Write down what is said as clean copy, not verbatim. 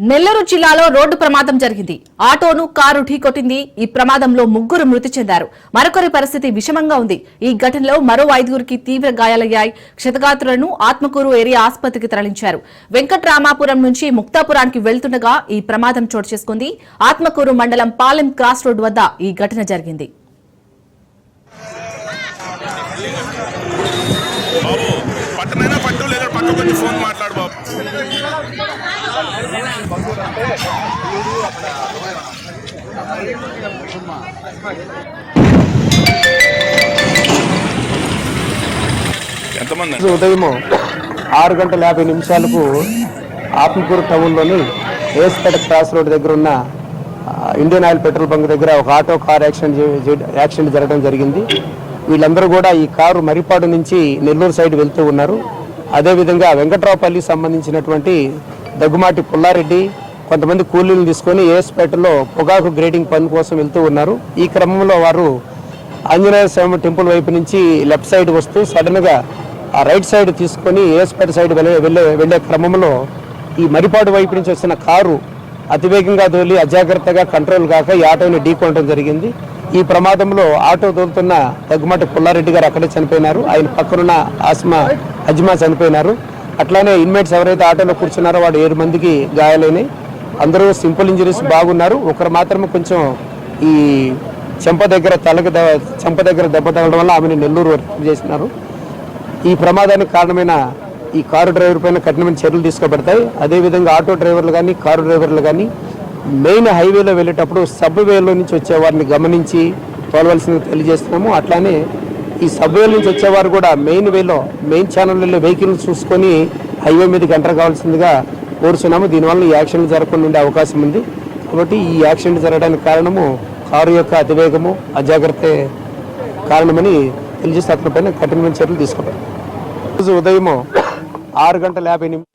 నెల్లూరు జిల్లాలో రోడ్డు ప్రమాదం జరిగింది. ఆటోను కారు ఢీకొట్టింది. ఈ ప్రమాదంలో 3 మృతి చెందారు. మరొకరి పరిస్థితి విషమంగా ఉంది. ఈ ఘటనలో మరో 5గురికి తీవ్ర గాయాలయ్యాయి. క్షతగాత్రులను ఆత్మకూరు ఏరియా ఆసుపత్రికి తరలించారు. వెంకట్రామాపురం నుంచి ముక్తాపురానికి వెళ్తుండగా ఈ ప్రమాదం చోటు చేసుకుంది. ఆత్మకూరు మండలం పాలెం క్రాస్ రోడ్డు వద్ద ఈ ఘటన జరిగింది. ఉదయం 6:50 ఆత్మకూరు టౌన్లోని ఏస్పేట క్రాస్ రోడ్ దగ్గర ఉన్న ఇండియన్ ఆయిల్ పెట్రోల్ బంక్ దగ్గర ఒక ఆటో కార్ యాక్సిడెంట్ జరగడం జరిగింది. వీళ్ళందరూ కూడా ఈ కారు మరిపాడు నుంచి నెల్లూరు సైడ్ వెళ్తూ ఉన్నారు. అదేవిధంగా వెంకట్రావుపల్లికి సంబంధించినటువంటి దగ్గుమాటి పుల్లారెడ్డి కొంతమంది కూలీలను తీసుకొని ఏస్పేటలో పొగాకు గ్రేడింగ్ పని కోసం వెళ్తూ ఉన్నారు. ఈ క్రమంలో వారు ఆంజనేయ స్వామి టెంపుల్ వైపు నుంచి లెఫ్ట్ సైడ్ వస్తూ సడన్గా ఆ రైట్ సైడ్ తీసుకొని ఏస్పేట సైడ్ వెళ్లే క్రమంలో ఈ మరిపాడు వైపు నుంచి వచ్చిన కారు అతివేగంగా దోలి అజాగ్రత్తగా కంట్రోల్ కాక ఈ ఆటోని ఢీకొనడం జరిగింది. ఈ ప్రమాదంలో ఆటో తోలుతున్న దగ్గుమాటి పుల్లారెడ్డి గారు అక్కడే చనిపోయినారు. ఆయన పక్కనున్న అజ్మా చనిపోయినారు. అట్లానే ఇన్మేట్స్ ఎవరైతే ఆటోలో కూర్చున్నారో వాడు 7 మందికి గాయాలైనాయి. అందరూ సింపుల్ ఇంజరీస్ బాగున్నారు. ఒకరు మాత్రమే కొంచెం ఈ చెంప దగ్గర దెబ్బ తగలడం వల్ల ఆమెను నెల్లూరు వర్క్ చేసినారు. ఈ ప్రమాదానికి కారణమైన ఈ కారు డ్రైవర్ పైన కఠినమైన చర్యలు తీసుకోబడతాయి. అదేవిధంగా ఆటో డ్రైవర్లు కానీ కారు డ్రైవర్లు కానీ మెయిన్ హైవేలో వెళ్ళేటప్పుడు సబ్వేలో నుంచి వచ్చేవారిని గమనించి తోలవలసింది తెలియజేస్తున్నాము. అట్లానే ఈ సబ్వేల నుంచి వచ్చేవారు కూడా మెయిన్ ఛానల్లో వెహికల్ చూసుకొని హైవే మీదకి ఎంటర్ కావాల్సిందిగా కోరుచున్నాము. దీనివల్ల ఈ యాక్సిడెంట్ జరగకుండా ఉండే అవకాశం ఉంది. కాబట్టి ఈ యాక్సిడెంట్ జరగడానికి కారణము కారు యొక్క అతివేగము అజాగ్రత్త కారణమని తెలియజేస్తే అతని పైన కఠినమైన చర్యలు తీసుకోబడతాయి. రోజు ఉదయం 6:50